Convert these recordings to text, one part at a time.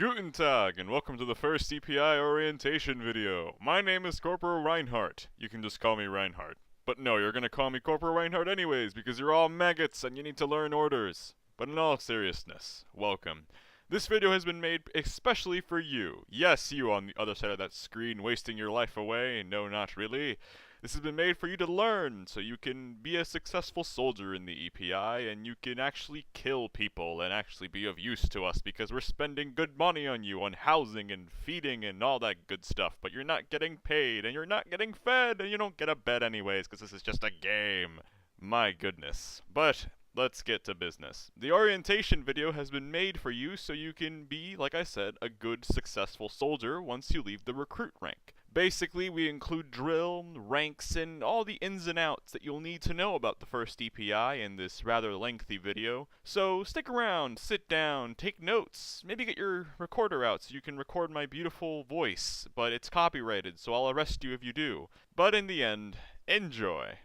Guten Tag, and welcome to the first CPI orientation video. My name is Corporal Reinhardt. You can just call me Reinhardt. But no, you're gonna call me Corporal Reinhardt anyways, because you're all maggots and you need to learn orders. But in all seriousness, welcome. This video has been made especially for you. Yes, you on the other side of that screen wasting your life away. No, not really. This has been made for you to learn, so you can be a successful soldier in the EPI, and you can actually kill people and actually be of use to us, because we're spending good money on you, on housing and feeding and all that good stuff, but you're not getting paid, and you're not getting fed, and you don't get a bed anyways, because this is just a game. My goodness. But let's get to business. The orientation video has been made for you so you can be, like I said, a good, successful soldier once you leave the recruit rank. Basically, we include drill, ranks, and all the ins and outs that you'll need to know about the first EPI in this rather lengthy video. So stick around, sit down, take notes, maybe get your recorder out so you can record my beautiful voice, but it's copyrighted, so I'll arrest you if you do. But in the end, enjoy.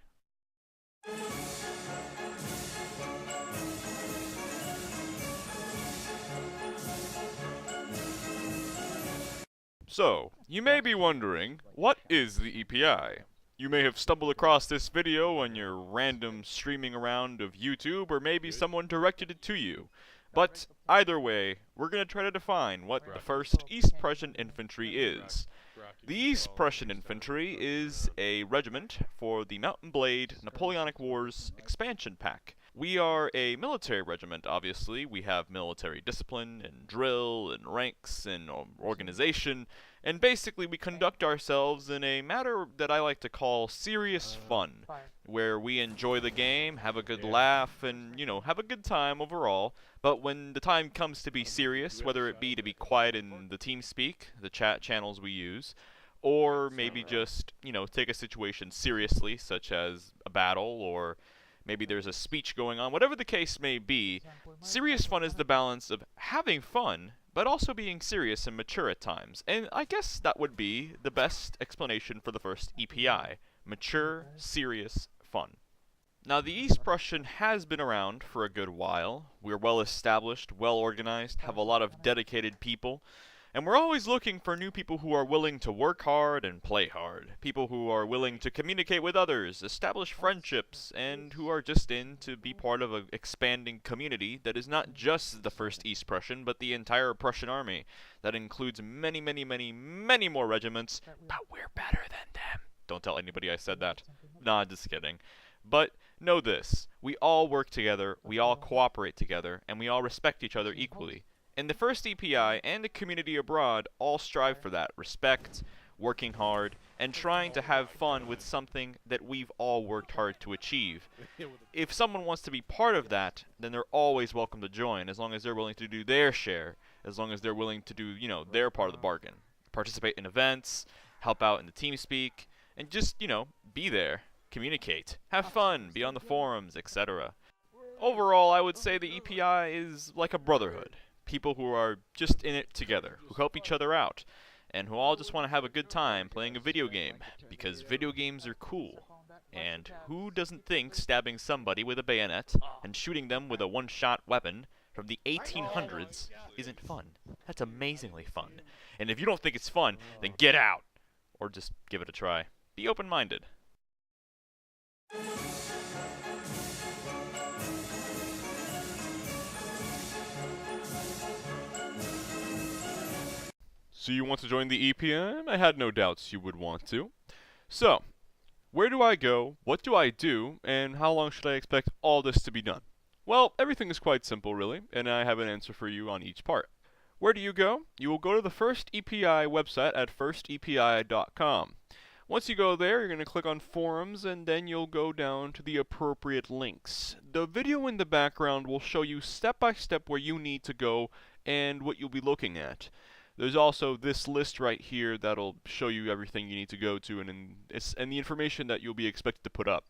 So, you may be wondering, what is the EPI? You may have stumbled across this video on your random streaming around of YouTube, or maybe someone directed it to you. But either way, we're going to try to define what the 1st East Prussian Infantry is. The East Prussian Infantry is a regiment for the Mountain Blade Napoleonic Wars expansion pack. We are a military regiment, obviously. We have military discipline, and drill, and ranks, and organization, and basically we conduct ourselves in a matter that I like to call serious fun, where we enjoy the game, have a good laugh, and, have a good time overall. But when the time comes to be serious, whether it be to be quiet in the team speak, the chat channels we use, or maybe just, take a situation seriously, such as a battle, or maybe there's a speech going on, whatever the case may be, serious fun is the balance of having fun, but also being serious and mature at times. And I guess that would be the best explanation for the first EPI. Mature, serious, fun. Now, the East Prussian has been around for a good while. We're well established, well organized, have a lot of dedicated people. And we're always looking for new people who are willing to work hard and play hard. People who are willing to communicate with others, establish friendships, and who are just in to be part of an expanding community that is not just the 1st East Prussian, but the entire Prussian army. That includes many, many, many, many more regiments, but we're better than them. Don't tell anybody I said that. Nah, just kidding. But know this, we all work together, we all cooperate together, and we all respect each other equally. And the 1st EPI and the community abroad all strive for that, respect, working hard, and trying to have fun with something that we've all worked hard to achieve. If someone wants to be part of that, then they're always welcome to join, as long as they're willing to do their share, as long as they're willing to do, their part of the bargain. Participate in events, help out in the team speak, and just, be there, communicate, have fun, be on the forums, etc. Overall, I would say the EPI is like a brotherhood. People who are just in it together, who help each other out, and who all just want to have a good time playing a video game, because video games are cool. And who doesn't think stabbing somebody with a bayonet and shooting them with a one-shot weapon from the 1800s isn't fun? That's amazingly fun. And if you don't think it's fun, then get out! Or just give it a try. Be open-minded. So you want to join the EPM? I had no doubts you would want to. So, where do I go, what do I do, and how long should I expect all this to be done? Well, everything is quite simple really, and I have an answer for you on each part. Where do you go? You will go to the 1st EPI website at firstepi.com. Once you go there, you're going to click on forums, and then you'll go down to the appropriate links. The video in the background will show you step by step where you need to go and what you'll be looking at. There's also this list right here that'll show you everything you need to go to and the information that you'll be expected to put up.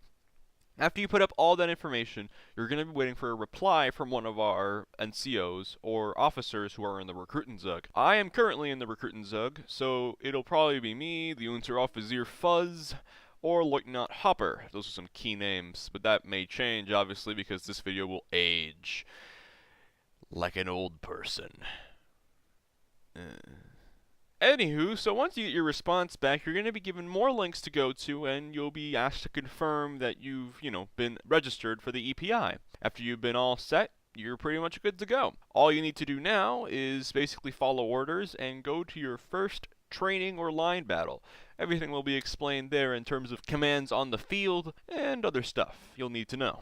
After you put up all that information, you're going to be waiting for a reply from one of our NCOs or officers who are in the Recruiten Zug. I am currently in the Recruiten Zug, so it'll probably be me, the Unteroffizier Fuzz, or Lieutenant Hopper. Those are some key names, but that may change obviously because this video will age like an old person. Anywho, so once you get your response back, you're going to be given more links to go to, and you'll be asked to confirm that you've, been registered for the EPI. After you've been all set, you're pretty much good to go. All you need to do now is basically follow orders and go to your first training or line battle. Everything will be explained there in terms of commands on the field and other stuff you'll need to know.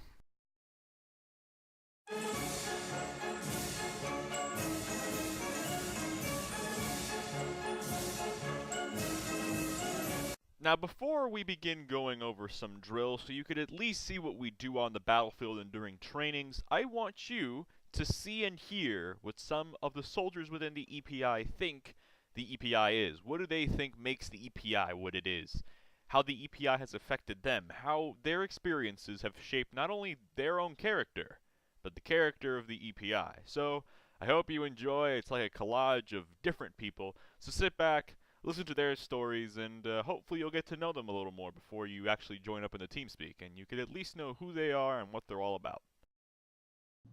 Now, before we begin going over some drills, so you could at least see what we do on the battlefield and during trainings, I want you to see and hear what some of the soldiers within the EPI think the EPI is. What do they think makes the EPI what it is? How the EPI has affected them, how their experiences have shaped not only their own character, but the character of the EPI. So, I hope you enjoy. It's like a collage of different people. So sit back, listen to their stories, and hopefully you'll get to know them a little more before you actually join up in the TeamSpeak, and you could at least know who they are and what they're all about.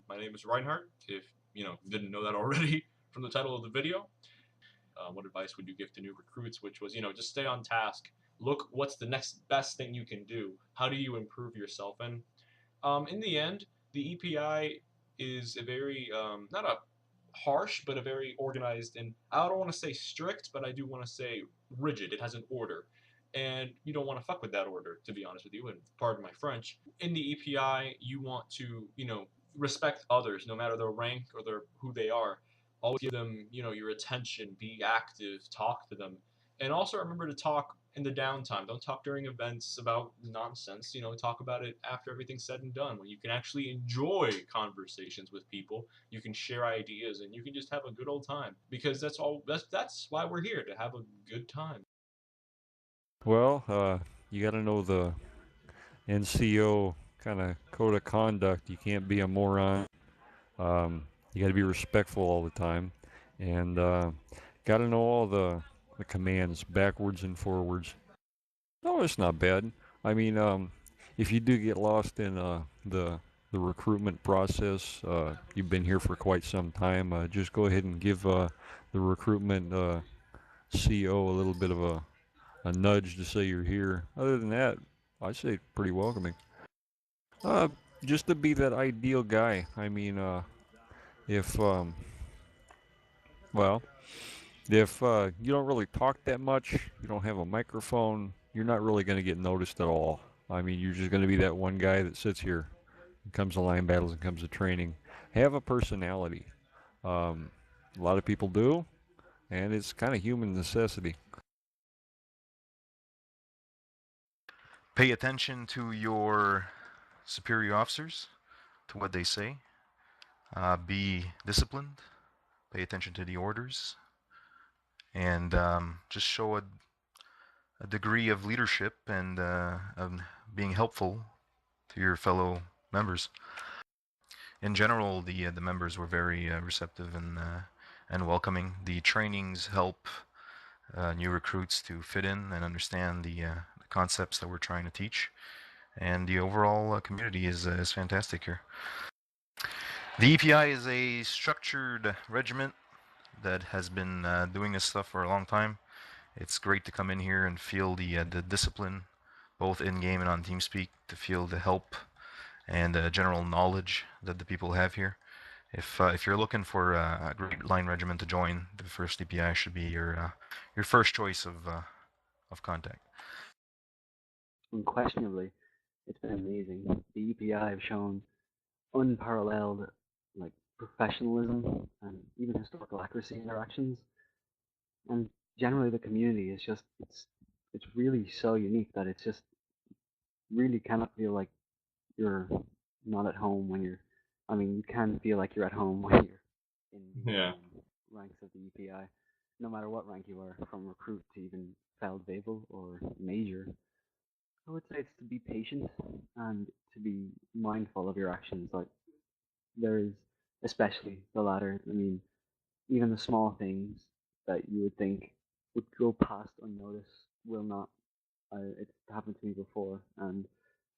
My name is Reinhardt. If you didn't know that already from the title of the video, what advice would you give to new recruits? Which was, just stay on task. Look, what's the next best thing you can do? How do you improve yourself? And in the end, the EPI is a very not a harsh, but a very organized, and I don't want to say strict, but I do want to say rigid. It has an order, and you don't want to fuck with that order, to be honest with you. And pardon my French. In the EPI, you want to respect others, no matter their rank or who they are. Always give them your attention. Be active. Talk to them, and also remember to talk in the downtime. Don't talk during events about nonsense. Talk about it after everything's said and done, when you can actually enjoy conversations with people. You can share ideas, and you can just have a good old time. Because that's why we're here, to have a good time. Well, you got to know the NCO kind of code of conduct. You can't be a moron. You got to be respectful all the time, and got to know all the commands backwards and forwards. No, it's not bad. I mean, if you do get lost in the recruitment process, you've been here for quite some time. Just go ahead and give the recruitment CO a little bit of a nudge to say you're here. Other than that, I say pretty welcoming. Uh, just to be that ideal guy. I mean, if well, if you don't really talk that much, you don't have a microphone, you're not really going to get noticed at all. I mean, you're just going to be that one guy that sits here and comes to line battles and comes to training. Have a personality. A lot of people do, and it's kind of human necessity. Pay attention to your superior officers, to what they say. Be disciplined. Pay attention to the orders. And just show a degree of leadership and of being helpful to your fellow members. In general, the members were very receptive and welcoming. The trainings help new recruits to fit in and understand the concepts that we're trying to teach, and the overall community is fantastic here. The EPI is a structured regiment that has been doing this stuff for a long time. It's great to come in here and feel the discipline, both in game and on TeamSpeak, to feel the help and general knowledge that the people have here. If you're looking for a great line regiment to join, the first EPI should be your first choice of contact. Unquestionably, it's been amazing. The EPI have shown unparalleled professionalism and even historical accuracy in their actions. And generally the community is just it's really so unique that it's just really cannot feel like you're not at home when you're I mean you can feel like you're at home when you're in the Yeah. ranks of the EPI, no matter what rank you are, from recruit to even Feldwebel or major. I would say it's to be patient and to be mindful of your actions. Like there is, especially the latter. I mean, even the small things that you would think would go past unnoticed will not. It's happened to me before, and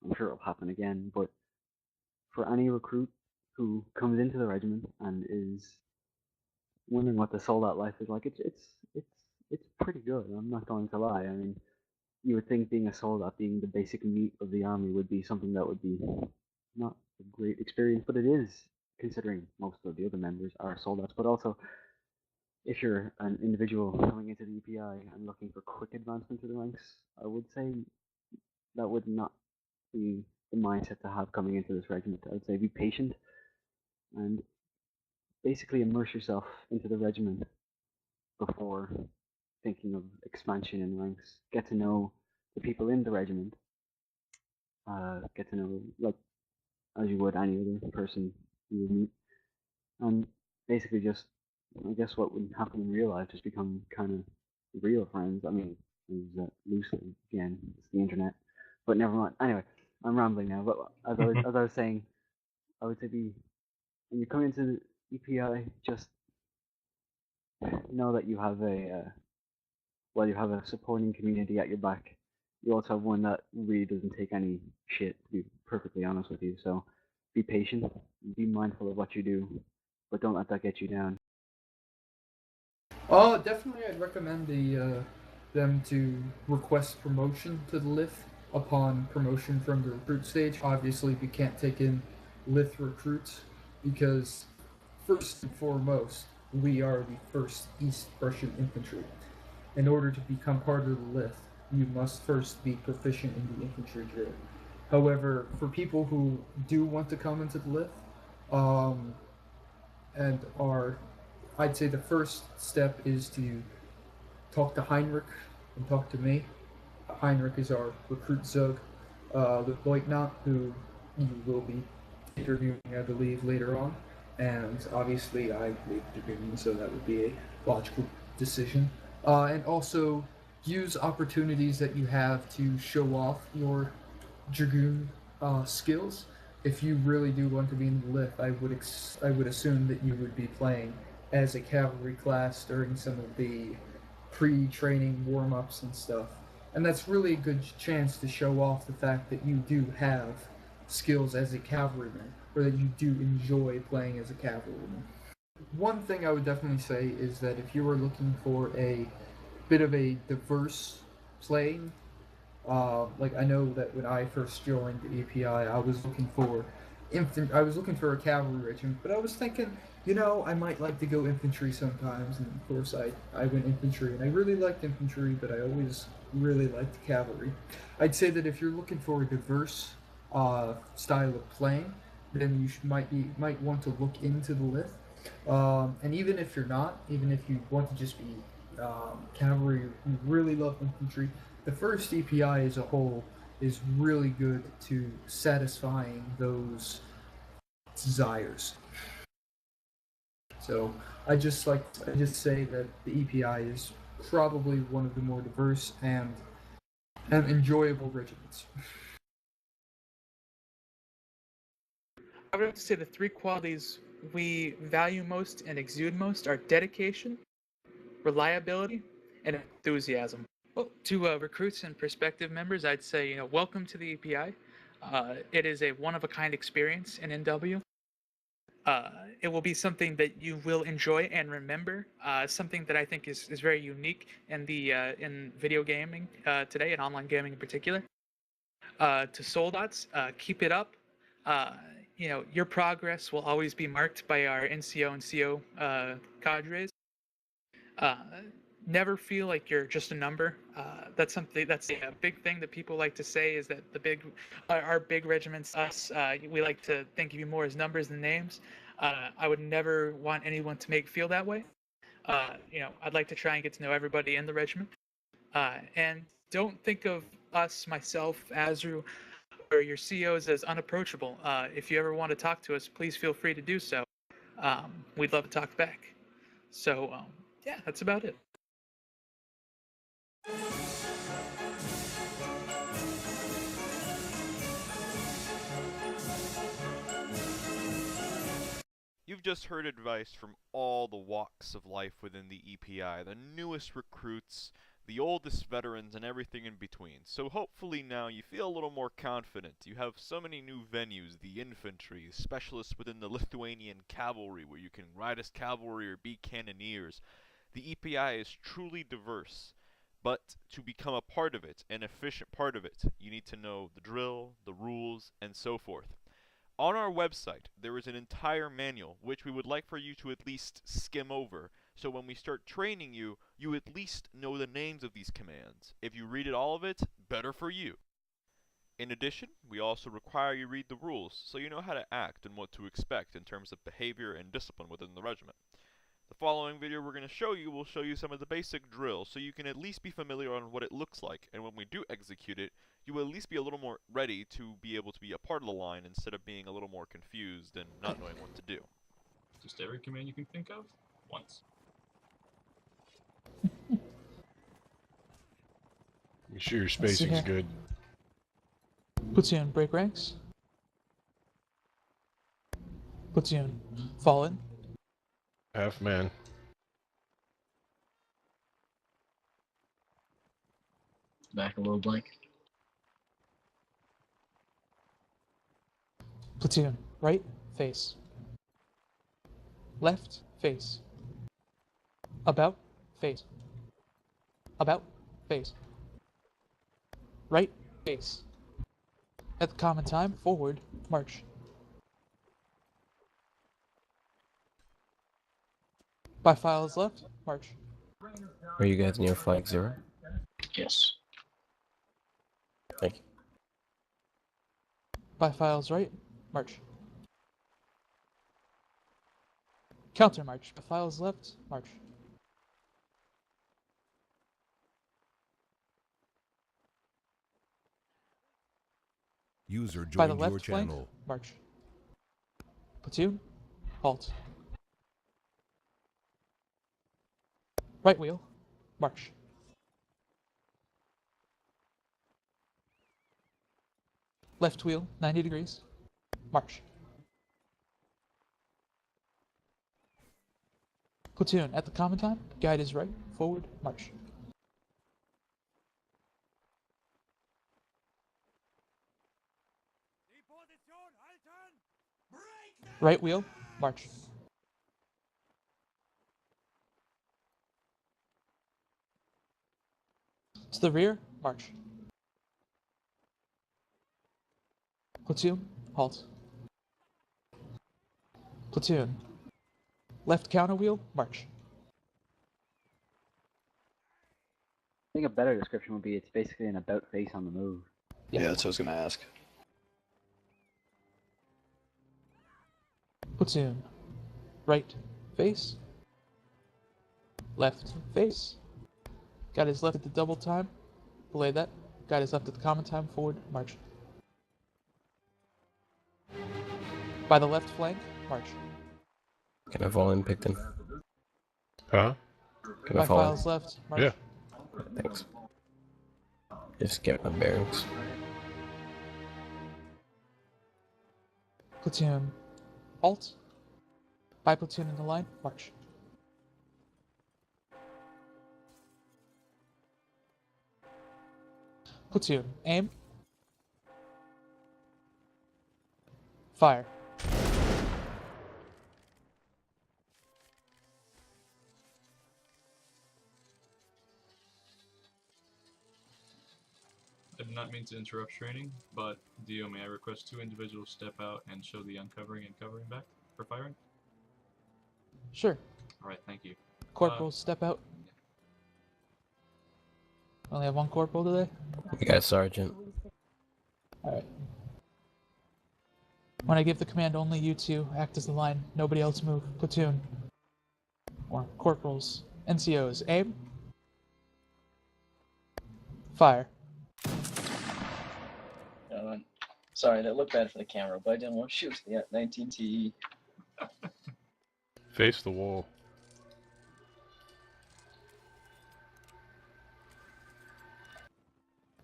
I'm sure it'll happen again. But for any recruit who comes into the regiment and is wondering what the soldat life is like. It's pretty good. I'm not going to lie. I mean, you would think being a soldat, being the basic meat of the army, would be something that would be not a great experience, but it is, considering most of the other members are soldats. But also, if you're an individual coming into the EPI and looking for quick advancement to the ranks, I would say that would not be the mindset to have coming into this regiment. I would say be patient and basically immerse yourself into the regiment before thinking of expansion in ranks. Get to know the people in the regiment. Get to know, like, as you would any other person you would meet, and basically just, I guess, what would happen in real life, just become kind of real friends. I mean, I use that loosely. Again, it's the internet, but never mind. Anyway, I'm rambling now. But as I was saying, I would say when you come into the EPI, just know that you have you have a supporting community at your back. You also have one that really doesn't take any shit, to be perfectly honest with you. So be patient, be mindful of what you do, but don't let that get you down. Definitely, I'd recommend them to request promotion to the Lith upon promotion from the recruit stage. Obviously, we can't take in Lith recruits because, first and foremost, we are the first East Prussian infantry. In order to become part of the Lith, you must first be proficient in the infantry drill. However, for people who do want to come into the Lith, um, and are, I'd say the first step is to talk to Heinrich and talk to me. Heinrich is our recruit Zug, the Leutnant, who you will be interviewing, I believe, later on. And obviously, I lead the division, so that would be a logical decision. And also use opportunities that you have to show off your Dragoon skills. If you really do want to be in the Lith, I would assume that you would be playing as a cavalry class during some of the pre-training warm-ups and stuff. And that's really a good chance to show off the fact that you do have skills as a cavalryman, or that you do enjoy playing as a cavalryman. One thing I would definitely say is that if you are looking for a bit of a diverse playing, like I know that when I first joined the API, I was looking for I was looking for a cavalry regiment, but I was thinking, I might like to go infantry sometimes, and of course I went infantry, and I really liked infantry, but I always really liked cavalry. I'd say that if you're looking for a diverse style of playing, then you might want to look into the Lith. And even if you're not, even if you want to just be cavalry, you really love infantry, the first EPI as a whole is really good to satisfying those desires. So I just say that the EPI is probably one of the more diverse and enjoyable regiments. I would have to say the three qualities we value most and exude most are dedication, reliability, and enthusiasm. Well, to recruits and prospective members, I'd say, welcome to the EPI. It is a one-of-a-kind experience in NW. It will be something that you will enjoy and remember. Something that I think is very unique in video gaming today, and online gaming in particular. To Soldats, keep it up. Your progress will always be marked by our NCO and CO cadres. Never feel like you're just a number. That's a big thing that people like to say, is that our big regiments, us, we like to think of you more as numbers than names. I would never want anyone to feel that way. I'd like to try and get to know everybody in the regiment. And don't think of us, myself, Azru, or your COs as unapproachable. If you ever want to talk to us, please feel free to do so. We'd love to talk back. So, yeah, that's about it. You've just heard advice from all the walks of life within the EPI, the newest recruits, the oldest veterans, and everything in between. So hopefully now you feel a little more confident. You have so many new venues, the infantry, specialists within the Lithuanian cavalry where you can ride as cavalry or be cannoneers. The EPI is truly diverse, but to become a part of it, an efficient part of it, you need to know the drill, the rules, and so forth. On our website, there is an entire manual which we would like for you to at least skim over, so when we start training you, you at least know the names of these commands. If you read it all of it, better for you. In addition, we also require you read the rules, so you know how to act and what to expect in terms of behavior and discipline within the regiment. The following video we're going to show you will show you some of the basic drills, so you can at least be familiar on what it looks like, and when we do execute it, you will at least be a little more ready to be able to be a part of the line instead of being a little more confused and not knowing what to do. Just every command you can think of, once. Make sure your Let's see spacing's here. good. Platoon, break ranks. Platoon, fall in. Half man. Back a little blank. Platoon, right face. Left face. About face. About face. Right face. At the common time, forward, march. By files left, march. Are you guys near flag 0? Yes. Thank you. By files right, march. Counter march. By files left, march. User By the joined your left flank, channel. march. Platoon, halt. Right wheel, march. Left wheel, 90 degrees, march. Platoon, at the common time, guide is right, forward, march. Right wheel, march. To the rear, march. Platoon, halt. Platoon. Left counter wheel, march. I think a better description would be it's basically an about face on the move. Yeah, that's what I was gonna ask. Platoon. Right face. Left face. Got his left at the double time. Belay that. Got his left at the common time. Forward, march. By the left flank, march. Can I fall in, Picton? Huh? Can By I fall in? files left, march. Yeah. Thanks. Just get my bearings. Platoon. Halt. By platoon in the line, march. Platoon. Aim. Fire. I do not mean to interrupt training, but Dio, may I request 2 individuals step out and show the uncovering and covering back for firing? Sure. Alright, thank you. Corporals, step out. Only have one corporal today? You got sergeant. Alright. When I give the command, only you two act as the line. Nobody else move. Platoon. Or corporals. NCOs. Aim. Fire. Sorry, that looked bad for the camera, but I didn't want to shoot the 19 TE. Face the wall.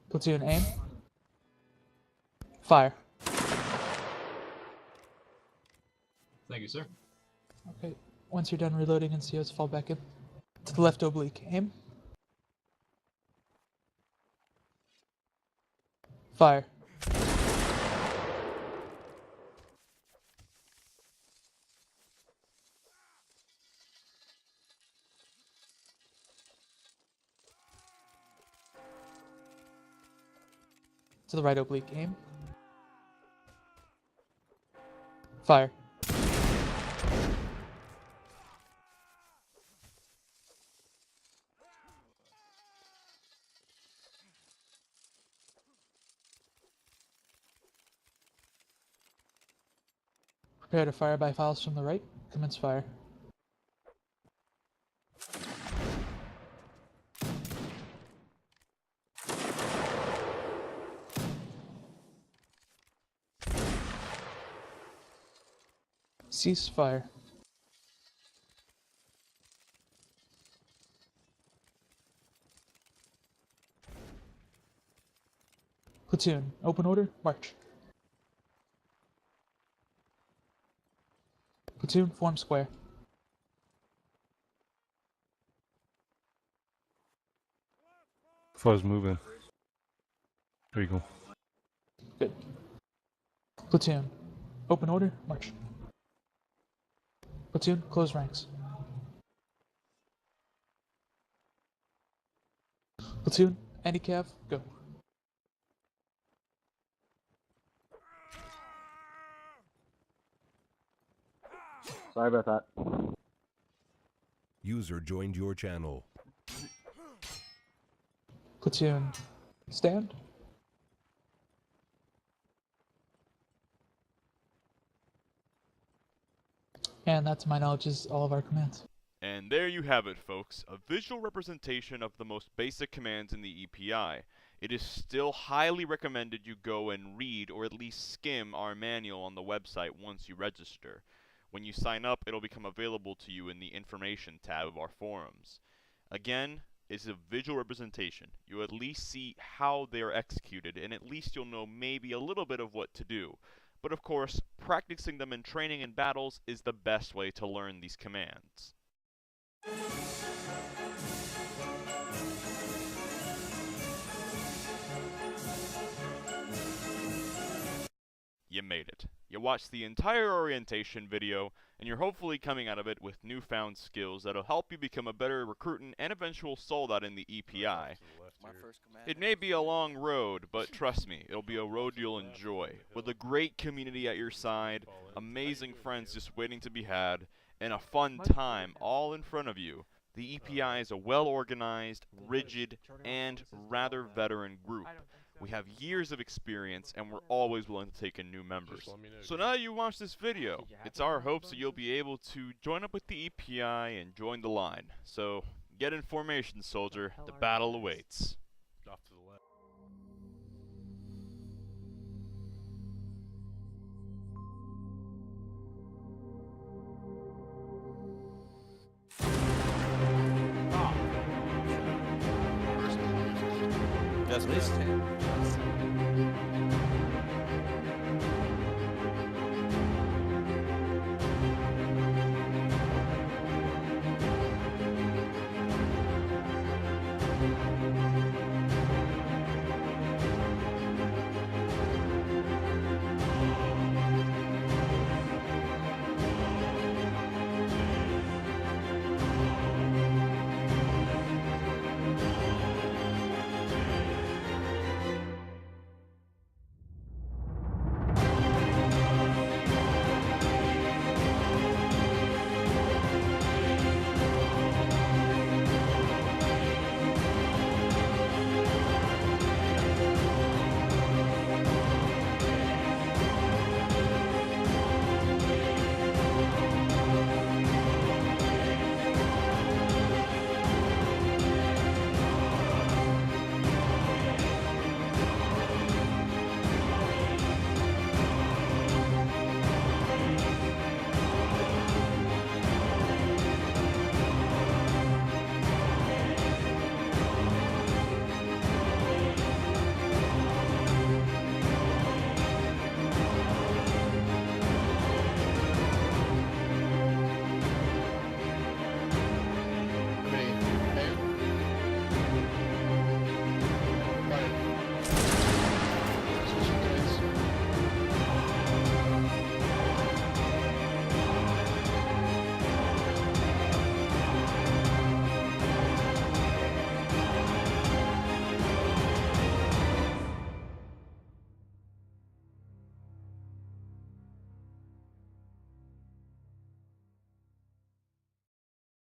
Platoon. Aim. Fire. Thank you, sir. Okay. Once you're done reloading, NCOs fall back in. To the left oblique. Aim. Fire. To the right oblique, aim. Fire. Prepare to fire by files from the right. Commence fire. Cease fire. Platoon, open order, march. Platoon, form square. Fuzz moving. There you go. Good. Platoon, open order, march. Platoon, close ranks. Platoon, anti-cav, go. Sorry about that. User joined your channel. Platoon, stand. And that, to my knowledge, is all of our commands. And there you have it, folks, a visual representation of the most basic commands in the EPI. It is still highly recommended you go and read or at least skim our manual on the website once you register. When you sign up, it'll become available to you in the information tab of our forums. Again, it's a visual representation. You at least see how they are executed, and at least you'll know maybe a little bit of what to do. But of course, practicing them in training and battles is the best way to learn these commands. You made it. You watched the entire orientation video, and you're hopefully coming out of it with newfound skills that'll help you become a better recruitant and eventual soldat in the EPI. It may be a long road, but trust me, it'll be a road you'll enjoy, with a great community at your side, amazing friends just waiting to be had, and a fun time all in front of you. The EPI is a well-organized, rigid, and rather veteran group. We have years of experience, and we're always willing to take in new members. So now you watch this video, it's our hopes that you'll be able to join up with the EPI and join the line. So, get in formation, soldier. The battle awaits. Off to the left. Just this.